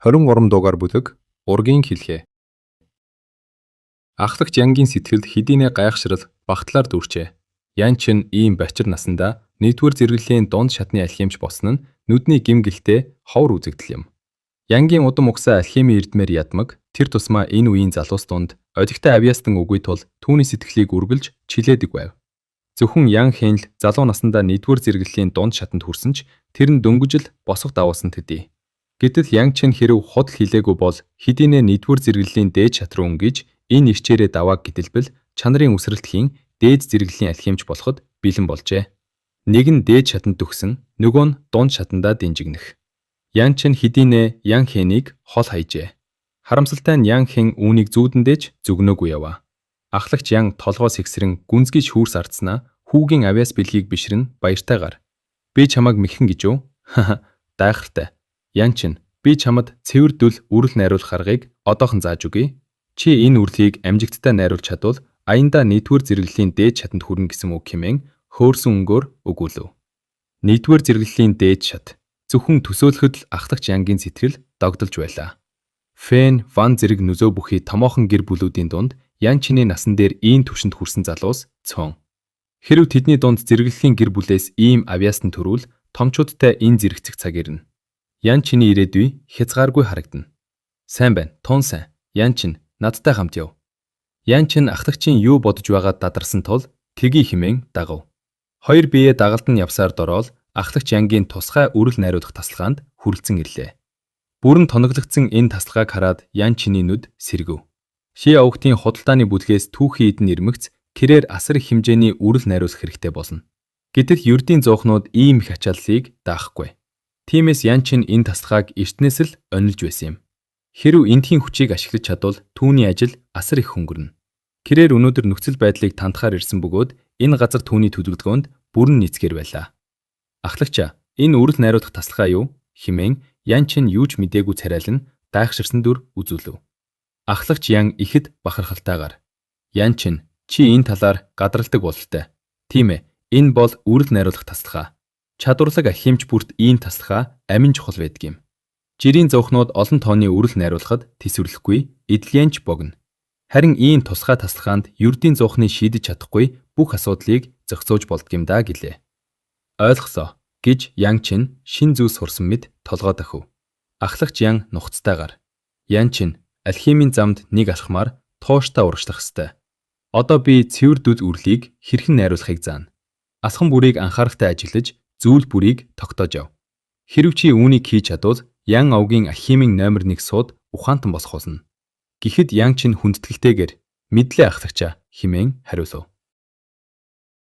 23 дугаар бүлэг ургийн хэлхээ. Ахлагч Янгийн сэтгэлд хэдийнэ гайхшрал багтлаар дүүрчээ. Ян чин ийм бачир насандаа нэгдүгээр зэрэглэлийн дунд шатны алхимч болсон нь нүдний гимгэлтэй ховор үзэгдэл юм. Янгийн удам угсаа алхимийн эрдмээр ядмаг тэр тусмаа энэ үеийн залуус дунд одигтой авьяастан үгүй тул түүний сэтгэлийг үргэлж чилээдэг байв. Зөвхөн Ян хэн л залуу насандаа нэгдүгээр зэрэглэлийн дунд шатанд хүрсэн ч тэр нь дөнгөжл босго давуулсан төдий. Гэтэл Ян чин хэрв худал хилээгүй бол хэдийнэ нэгдүгээр зэрэглэлийн дээд шат руу өнгөж энэ ирчээрээ давааг гэдэлбэл чанарын үсрэлтхийн дээд зэрэглэлийн алхимч болоход бэлэн болжээ. Нэг нь дээд шатанд төгсөн, нөгөө нь дунд шатандаа динжигнэх. Ян чин хэдийнэ Ян хэнийг хол хайжээ. Харамсалтай нь Ян хэн үүнийг зүүдэндээч зүгнөөгүй яваа. Ахлагч Ян толгоос ихсрэн гүнзгий шүүрс ардснаа хүүгийн авьяас бэлгийг бишрэн баяртайгаар. Би чамайг мэхэн гэж үү? Дайхартай. Ян чин би чамд цэвэр дүл үрэл найруулах аргыг одоохон зааж өгье. Чи энэ үрлийг амжигттай найруулж чадвал аяндаа нэгдүгээр зэрэглэлийн дээд шатанд хүрнэ гэсэн үг хэмээн хөөрсөн өнгөөр өгүүлв. Нэгдүгээр зэрэглэлийн дээд шат зөвхөн төсөөлөхөд л ахлагч Янгийн сэтгэл догдолж байлаа. Фэн, Ван зэрэг нөзөө бүхий томоохон гэр бүлүүдийн дунд Ян чиний насан дээр ийм түвшинд хүрсэн залуус цөөн. Хэрв тэдний дунд зэрэглэлийн гэр бүлээс ийм авьяастан төрүүл томчуудтай энэ зэрэгцэх цаг ирнэ. Ян чиний ирээдүй хязгааргүй харагдана. Сайн байна, тун сайн. Ян чин надтай хамт яв. Ян чин ахлагчийн юу бодож байгаад дадарсан тул тгий хэмээн дагав. Хоёр биеэ дагалдан явсаар дороод ахлагч Янгийн тусгай үрэл найруулах тасалгаанд хүрэлцэн ирлээ. Бүрэн тоноглогдсон энэ тасалгааг хараад Ян чиний нүд сэргэв. Ши овогтын худалдааны бүлгээс түүхий эдэн нэрмэгц кэрээр асар их хэмжээний үрэл найруулах хэрэгтэй болно. Гэтэл ердийн зуухнууд ийм их ачааллыг даахгүй. Тиймээс Ян чин энэ тасалгааг эртнээс л онилж байсан юм. Хэрв эндхийн хүчийг ашиглаж чадвал түүний ажил асар их хөнгөрнө. Кэрээр өнөөдөр нөхцөл байдлыг тандахаар ирсэн бөгөөд энэ газар түүний төлөвлөгөөнд бүрэн нийцгээр байлаа. Ахлагчаа, энэ үрэл найруулах тасалгаа юу? Хэмээн Ян чин юу ч мдээгүй царайлан дайхширсан дүр үзүүлв. Ахлагч Ян ихэд бахархалтайгаар Ян чин чи энэ талаар гадралдаг бололтой. Тийм ээ, энэ бол үрэл найруулах тасалгаа. Чадварлаг ахимч бүрт ийм тасалгаа амин чухал байдаг юм. Жирийн зовхнууд олон тооны үрэл найруулахад тэсвэрлэхгүй, эдлэнч богино. Харин ийм тусгай тасалгаанд ердийн зовхны шийдэж чадахгүй бүх асуудлыг зохицуулж болдог юм даа гэлээ. Ойлгосоо гэж Ян чин шин зүйлс сурсан мэд толгой дахив. Ахлагч Ян нухацтайгаар Ян чин алхимийн замд нэг алхмаар тууштай урагшлах ёстой. Одоо би цэвэр дүл үрлийг хэрхэн найруулахыг заана. Асхан бүрийг анхааралтай ажиглаж зүйл бүрийг тогтоож ав. Хэрв чи үүнийг хийж чадвал Ян овгийн алхимийн номер 1 сууд ухаантан босох болно. Гэхдээ Ян чин хүндэтгэлтэйгээр мэдлээ ахлагчаа хэмээн хариулв.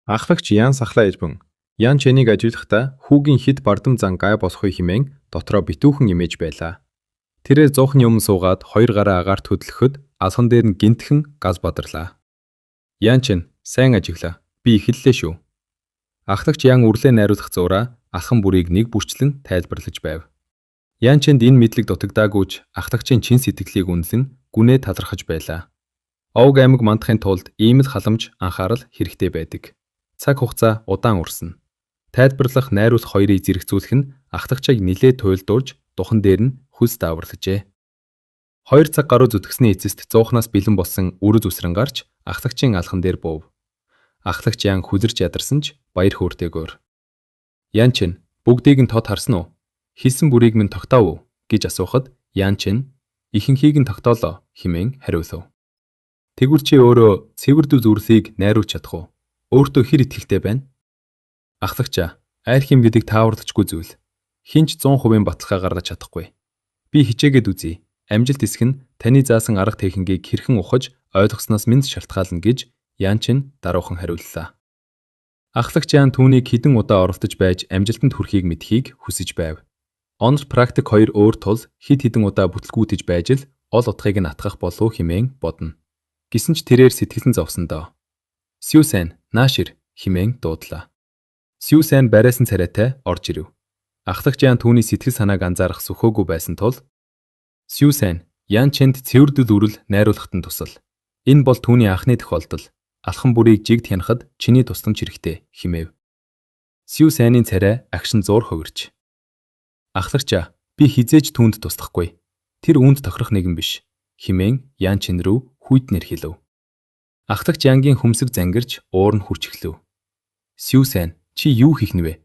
Ахлагч Ян сахлаа ижбэн Ян чинийг ажиглахдаа хүүгийн хэд бардам зан гай босхой хэмээн дотроо битүүхэн имэж байлаа. Тэрээр зуухны өмнө суугаад хоёр гараа агаарт хөдлөхөд алхан дээр нь гинтхэн газ бадарлаа. Ян чин сайн ажиглаа. Би эхэллээ шүү. Ахлагч Ян үрлээ найруулах зураа алхан бүрийг нэг бүрчлэн тайлбарлаж байв. Ян чинд энэ мэдлэг дутагдаагүйч ахлагчийн чин сэтгэлийг үнэлэн гүнээ талархаж байлаа. Овг аймаг мандахын тулд ийм л халамж анхаарал хэрэгтэй байдаг. Цаг хугацаа удаан урсна. Тайлбарлах, найруулах хоёрыг зэрэгцүүлэх нь ахлагчийг нилээ туйлдуулж духан дээр нь хүс дааварлажээ. 2 цаг гаруй зүтгэсний эцэст зуухнаас бэлэн болсон үрыз үсрэн гарч ахлагчийн алхан дээр буув. Ахлагч Ян хүлэрч ядарсан ч баяр хөөртэйгээр. Ян чин бүгдийг нь тод харсан уу? Хийсэн бүрийг минь тогтоов уу гэж асуухад Ян чин ихэнхийг нь тогтоолоо хэмээн хариулв. Тэгвэр чи өөрөө цэвэр дүл үрлийг найруулж чадах уу? Өөртөө хэр итгэлтэй байна? Ахлагчаа, айр хэм гэдэг тааварлажгүй зүйл. Хинч 100% баталгаа гаргаж чадахгүй. Би хичээгээд үзье. Амжилт эсэх нь таны заасан арга техникийг хэрхэн ухаж ойлгосноос минь шалтгаална гэж Ян чин даруухан хариуллаа. Ахлагч Ян түүнийг хэдэн удаа оролдож байж амжилтанд хүрэхийг мэдхийг хүсэж байв. Онол практик хоёр өөр тул хэд хэдэн удаа бүтлгүүтэж байж л ол утгыг нь атгах болов хэмээн бодно. Гэсэн ч тэрээр сэтгэлэн зовсон доо. Сүү сайн, наашир хэмээн дуудлаа. Сүү сайн барайсан царайтай орж ирэв. Ахлагч Ян түүний сэтгэл санааг анзаарах сөхөөгүй байсан тул Сүү сайн, Ян чинд цэвэр дүл үрэл найруулахад нь тусал. Энэ бол түүний анхны тохиолдол. Алхан бүрийг жигд хянахад чиний тусламж хэрэгтэй хэмээв. Сүү сайнын царай агшин зуур хувирч. Ахлагчаа, би хизээж түүнд туслахгүй. Тэр үүнд тохирох нэгэн биш хэмээн Ян Чин рүү хүйтнэр хэлв. Ахлагч Янгийн хөмсөг зангирч уур нь хурч эхлэв. Сүү сайн, чи юу хийх нүвэ?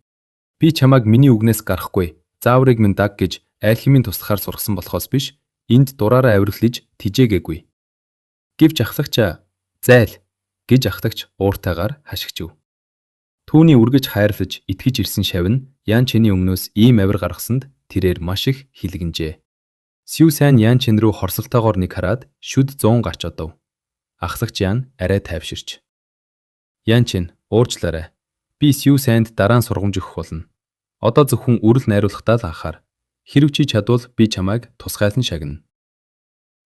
Би чамайг миний үгнээс гарахгүй, зааврыг минь даг гэж айлхимын туслахаар сургасан болохоос биш, энд дураараа авирлаж тижээгээгүй. Гэвч ахлагчаа зайл гэж ахлагч ууртайгаар хашгичв. Түүний үргэж хайрлаж итгэж ирсэн шавь нь Ян Чиний өмнөөс ийм авир гаргасанд тэрээр маш их хилэгнжээ. Сүү сайн Ян Чин рүү хорсолтойгоор нэг хараад шүд 100 гарч одов. Ахлагч Ян арай тайвширч. Ян Чин, уурчлаарай. Би Сүү сайнд дараа нь сургамж өгөх болно. Одоо зөвхөн үрэл найруулгахдаа л анхаар. Хэрв чи чадвал би чамайг тусгайлан шагна.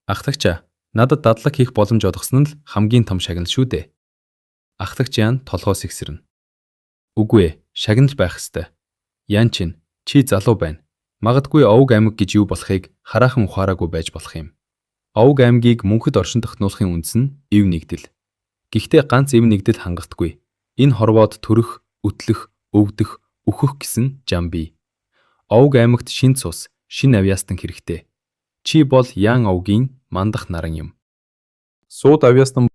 Ахлагчаа, надад дадлаг хийх боломж олгосон нь л хамгийн том шагнал шүү дээ. Ахлагч Ян толгоос ихсэрнэ. Үгүй ээ, шагнаж байх ёстой. Ян Чин, чи залуу байна. Магадгүй Овг аймаг гэж юу болохыг хараахан ухаараагүй байж болох юм. Овг аймгийг мөнхөд оршин тогтнуулахын үндэс нь эв нэгдэл. Гэхдээ ганц эв нэгдэл хангагдаггүй. Энэ хорвоод төрөх, өтлөх, өвдөх, үхэх гэсэн жам бий. Овг аймагт шин цус, шин авьяастан хэрэгтэй. Чи бол Ян Овгийн мандах наран юм. Сууд авьяастан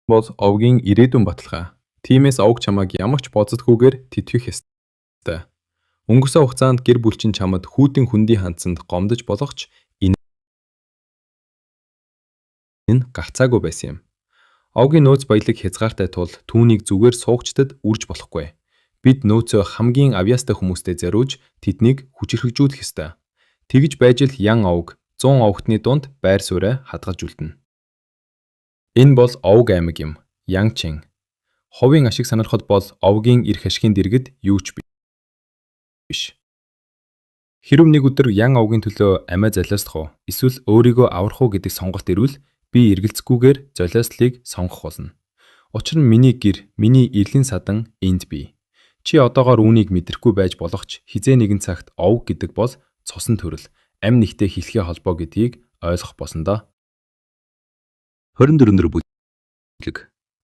бол Овгийн ирээдүйн баталгаа. Тиймээс Овг чамайг ямар ч бодсодгүйгээр тэтгэх ёстой. Өнгөрсөн хугацаанд гэр бүл чинь чамд хүүтэн хүндий хандсанд гомдож болох ч энэ гагцаагүй байсан юм. Овгийн нөөц баялаг хязгаартай тул түүнийг зүгээр суугчдад үрж болохгүй. Бид нөөцөө хамгийн авьяастай хүмүүстэй зориулж тэднийг хүчирхэгжүүлэх ёстой. Тэгж байж л Ян Овг 100 овгтны дунд байр сууриа хадгалж үлдэнэ. Энэ бол Овг аймаг юм. Ян Чин. Ховын ашиг сонирхол бол Овгийн эрх ашигын дэргэд юу ч биш. Хэрв нэг өдөр Ян Овгийн төлөө амиа золиослох уу, эсвэл өөрийгөө аврах уу гэдэг сонголт ирвэл би эргэлзэхгүйгээр золиослыг сонгох болно. Учир нь миний гэр, миний эрлийн садан энд бий. Чи одоогоор үүнийг мэдрэхгүй байж болох ч хизээ нэгэн цагт Овг гэдэг бол цусан төрөл, амь нэгтэй хэлхээ холбоо гэдгийг ойлгох болсон доо. 24 бүлэг.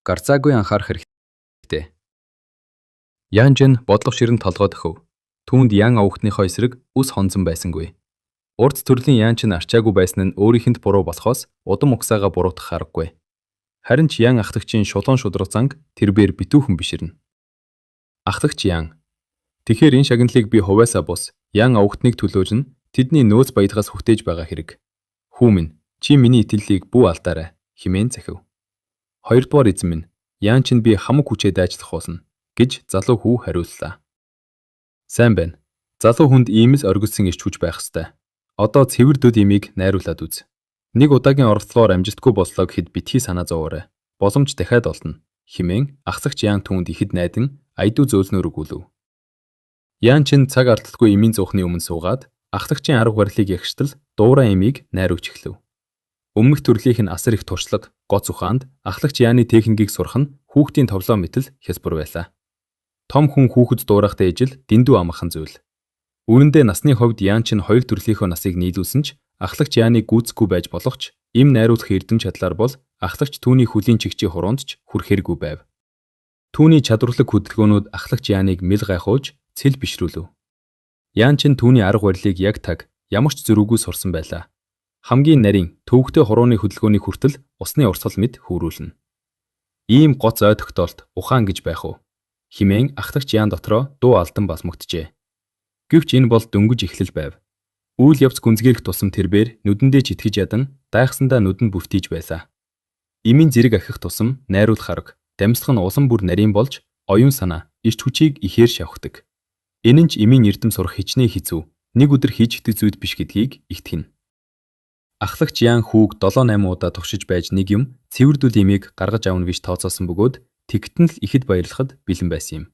Гарцаагүй анхаарах хэрэгтэй. Ян Чин бодлого ширэн толгой дөхөв. Түүнд Ян Овгтныхоо эсрэг үс хонзон байсангүй. Урд төрлийн Ян Чин арчаагүй байсан нь өөрийнхэнд буруу болохоос удам угсаага буруутгах аргагүй. Харин ч Ян ахлагчийн шулуун шудраг занг тэрбээр битүүхэн биширнэ. Ахлагч Ян. Тэгэхээр энэ шагналыг би хуваасаа бус. Ян Овгтныг төлөөлнө. Тэдний нөөц баялгаас хүтээж байгаа хэрэг. Хүү минь, чи миний итгэлийг бүү алдаарай хэмээн захив. Хоёрдугаар эзэн минь, Ян Чин би хамаг хүчээ дайжлах болно гэж залуу хүү хариуллаа. Сайн байна. Залуу хүнд ийм л оргилсон ирч хүч байх ёстой. Одоо цэвэр дөд имийг найруулад үз. Нэг удаагийн оролдлогоор амжилтгүй боллоо гэхэд битгий санаа зовоорой. Боломж дахиад олно хэмээн ахлагч Ян түүнд ихэд найдан айдуу зөөлнөөр өгүүлв. Ян Чин цаг ардталгүй имийн зуухны өмнө суугаад ахлагчийн арга барилыг ягштал дуурай имийг найруулж эхлэв. Өмнөх төрлийнх нь асар их туршлага, гоц ухаанд ахлагч Яны техникийг сурах нь хүүхдийн тоглоом мэтэл хялбар байлаа. Том хүн хүүхэд дуурайхтай ижил дэндүү амархан зүйл. Үүндээ насны хувьд Ян Чин хоёр төрлийнхөө насыг нийлүүлсэн ч ахлагч Яныг гүйцэхгүй байж болох ч им найруулах эрдэм чадлаар бол ахлагч түүний хөлийн чигчийн хуруунд ч хүрэхэргүй байв. Түүний чадварлаг хөдөлгөөнүүд ахлагч Яныг мэл гайхуулж цэл бишрүүлв. Ян Чин түүний арга барилыг яг таг ямар ч зөрүүгүй сурсан байлаа. Хамгийн нарийн төвөгтэй хурууны хөдөлгөөнийг хүртэл усны урсгал мэд хүүрүүлнэ. Ийм гоц ой тогтоолт ухаан гэж байх уу? Химэн ахлагч Ян дотроо дуу алдан балмагтжээ. Гэвч энэ бол дөнгөж эхлэл байв. Үйл явц гүнзгийрэх тусам тэрбээр нүдэндээ читгэж ядан дайхсандаа нүдэнд бүртийж байлаа. Имийн зэрэг ахих тусам найруулах арга, дамжлах нь улам бүр нарийн болж оюун санаа, эрч хүчийг ихээр шавхдаг. Энэ нь ч имийн эрдэм сурах хичнээн хэцүү, нэг өдөр хийж идэх зүйл биш гэдгийг итгэнэ. Ахлагч Ян хүүг 7-8 удаа туршиж байж нэг юм цэвэрдүүл имийг гаргаж авна гэж тооцоосон бөгөөд тэгтэн л ихэд баярлахад бэлэн байсан юм.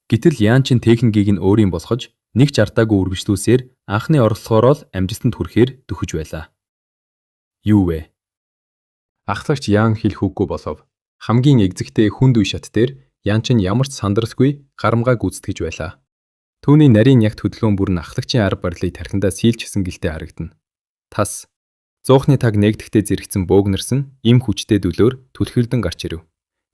Гэтэл Ян Чин техникийг нь өөрийн болгож нэг ч ардаагүй үргэлжлүүлсээр анхны орлогоороо л амжилтанд хүрэхээр дөхөж байлаа. Юу вэ? Ахлагч Ян хэлэх үггүй болов. Хамгийн эгзэгтэй хүнд үе шат дээр Ян Чин ямар ч сандралгүй гарамгаа гүйцэтгэж байлаа. Түүний нарийн ягт хөдөлгөөн бүр нь ахлагчийн арга барилыг тархиндаа сийлчсэн гэлтэй харагдана. Тас зуухны таг нэгдэхтэй зэрэгцэн бөөгнөрсөн им хүчтэй дүлөөр түлхэрдэн гарч ирэв.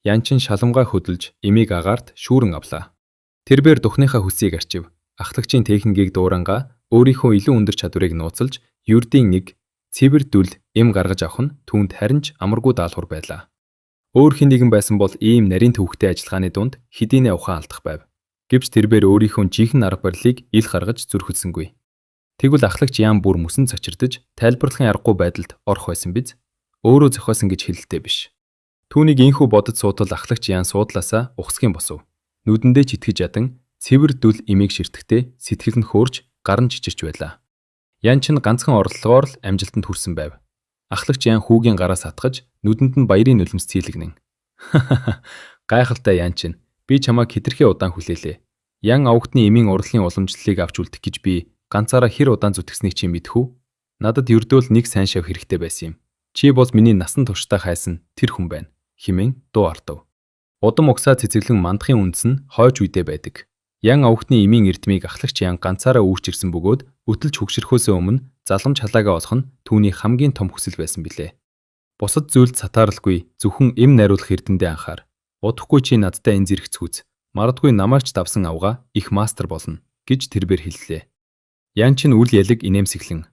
Ян Чин шаламгаа хөдөлж имийг агаарт шүүрэн авлаа. Тэрбээр духныхаа хүсийг арчив. Ахлагчийн техникийг дуурангаа өөрийнхөө илүү өндөр чадварыг нууцлж Юрдийн нэг цэвэр дүл эм гаргаж авах нь түүнд харин ч амаргүй даалгавар байлаа. Өөр хэн нэгэн байсан бол ийм нарийн төвхтэй ажиллагааны дунд хэдийнэ ухаан алдах байв. Гэвч тэрээр өөрийнхөө жинхэнэ арга барилыг ил гаргаж зүрхэлсэнгүй. Тэгвэл ахлагч Ян бүр мөсөн цочирдож тайлбарлахын аргагүй байдалд орох байсан биз? Өөрөө зохиосон гэж хэлэлтэй биш. Түүнийг инхүү бодож суутал ахлагч Ян суудлаасаа ухсхийн босов. Нүдэндээ ч итгэж ядан цэвэр дүл имийг ширтэхдээ сэтгэл нь хөөрч гар нь чичирч байлаа. Ян ч ганцхан орлогоор л амжилтанд хүрсэн байв. Ахлагч Ян хүүгийн гараас хатгаж нүдэнд нь баярын нулимс цийлэгнэн. Гайхалтай Ян чинь би чамайг хэтэрхий удаан хүлээлээ. Ян авгтны эмийн урлалын уламжлалыг авч үлдэх гэж би ганцаараа хэр удаан зүтгэснийг чи мэдхүү? Надад ердөөл нэг сайн шав хэрэгтэй байсан юм. Чи бол миний насан туршдаа хайсан тэр хүн байна. Химэн дуу артав. Удам угсаа цэцэглэн мандахын үндэс нь хойж үедээ байдаг. Ян авгтны эмийн эрдмийг ахлагч Ян ганцаараа үүрч ирсэн бөгөөд өтөлж хөгшөрхөөсөө өмнө заламж халаагаа олох нь түүний хамгийн том хүсэл байсан билээ. Бусад зүйлд сатааралгүй зөвхөн эм найруулах эрдэндээ анхаар. Удахгүй чи надтай энэ зэрэгцгүүц. Мардгүй намайг ч давсан авгаа их мастер болно гэж тэрээр хэллээ. Ян чинь үл ялэг инээмсэглэн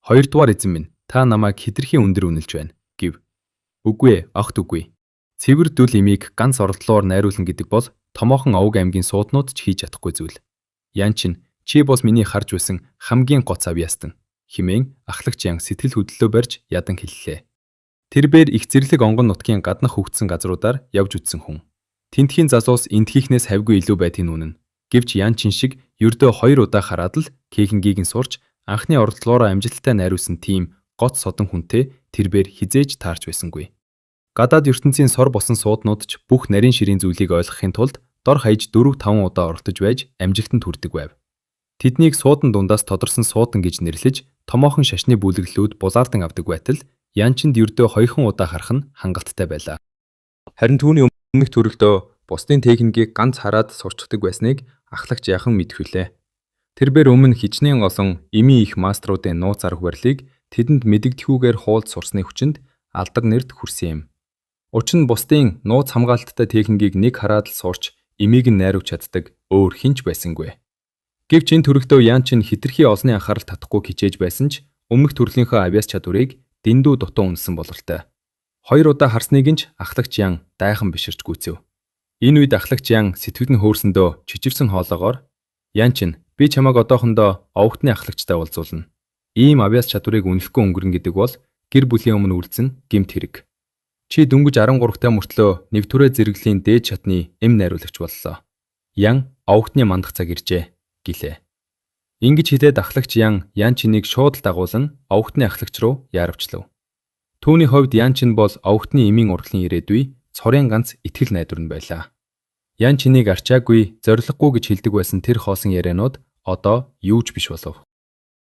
"Хоёрдугаар эзэн минь, та намайг хэтэрхий өндөр үнэлж байна" гэв. "Үгүй ээ, огт үгүй. Цэвэр дүл имийг ганц оролдлогоор найруулна гэдэг бол томоохон овг аймгийн сууднууд ч хийж чадахгүй зүйл. Ян чинь чи бол миний харж байсан хамгийн гоц авьяастан" хэмээн ахлагч Ян сэтгэл хөдлөлөө барьж ядан хэллээ. Тэрээр их зэрлэг онгон нутгийн гаднах хөгжсөн газруудаар явж үтсэн хүн. Тентхийн залуус энтхийхнээс хавьгүй илүү байдгийг үнэн. Гэвч Ян чин шиг ердөө 2 удаа хараад л кехингийг нь сурч анхны оролдлогоороо амжилттай найруулсан тийм гоц содон хүнтэй тэрээр хизээж таарч байсангүй. Гадаад ертөнцийн сор босон сууднууд ч бүх нарийн ширийн зүйлийг ойлгохын тулд дор хаяж 4-5 удаа оролдож байж амжилтанд хүрдэг байв. Тэднийг суудан дундаас тодорсон суудан гэж нэрлэж томоохон шашны бүлэглэлүүд булаардан авдаг байтал Ян чинд ердөө 2 удаа харах нь хангалттай байлаа. Харин түүний өмнөх төрөлдөө бусдын техникийг ганц хараад сурчдаг байсныг ахлагч яхан мэдхүлээ. Тэрээр өмнө хичнээн олон эми их маструудын нууц арга барилыг тэдэнд мэдэгдэхүүгээр хуулж сурсны хүчинд алдар нэрд хүрсэн юм. Учир нь бусдын нууц хамгаалттай техникийг нэг хараад л сурч эмийг нь найруулж чаддаг өөр хинч байсангүй. Гэвч энэ төрөлдөө Ян чин хэтэрхий олонний анхаарал татахгүй хичээж байсан ч өмнөх төрлийнхөө авьяас чадварыг дэндүү дутуу үнэлсэн бололтой. 2 удаа харсныг нь ч ахлагч Ян дайхан биширч гүйцэв. Энэ үед ахлагч Ян сэтгэл нь хөөрсөндөө чичирсэн хоолоогоор "Ян чин би чамайг одоохондоо овгтны ахлагчтай уулзуулна. Ийм авьяас чадварыг үнэлэхгүй өнгөрнө гэдэг бол гэр бүлийн өмнө үлдсэн гэмт хэрэг. Чи дөнгөж 13-тай мөртлөө нэвтрээ зэрэглэлийн дээд шатны эм найруулагч боллоо." Ян овгтны мандах цаг иржээ гэлээ. Ингэж хэлээд ахлагч Ян чинийг шууд л дагуулan овгтны ахлагч руу яарвчлав. Түүний хувьд Ян чин бол овгтны эмийн урлагийн ирээдүй цорын ганц итгэл найдвар нь байлаа. Ян чинийг арчаагүй, зориггүй гэж хэлдэг байсан тэр хоосон ярианууд одоо юу ч биш болов.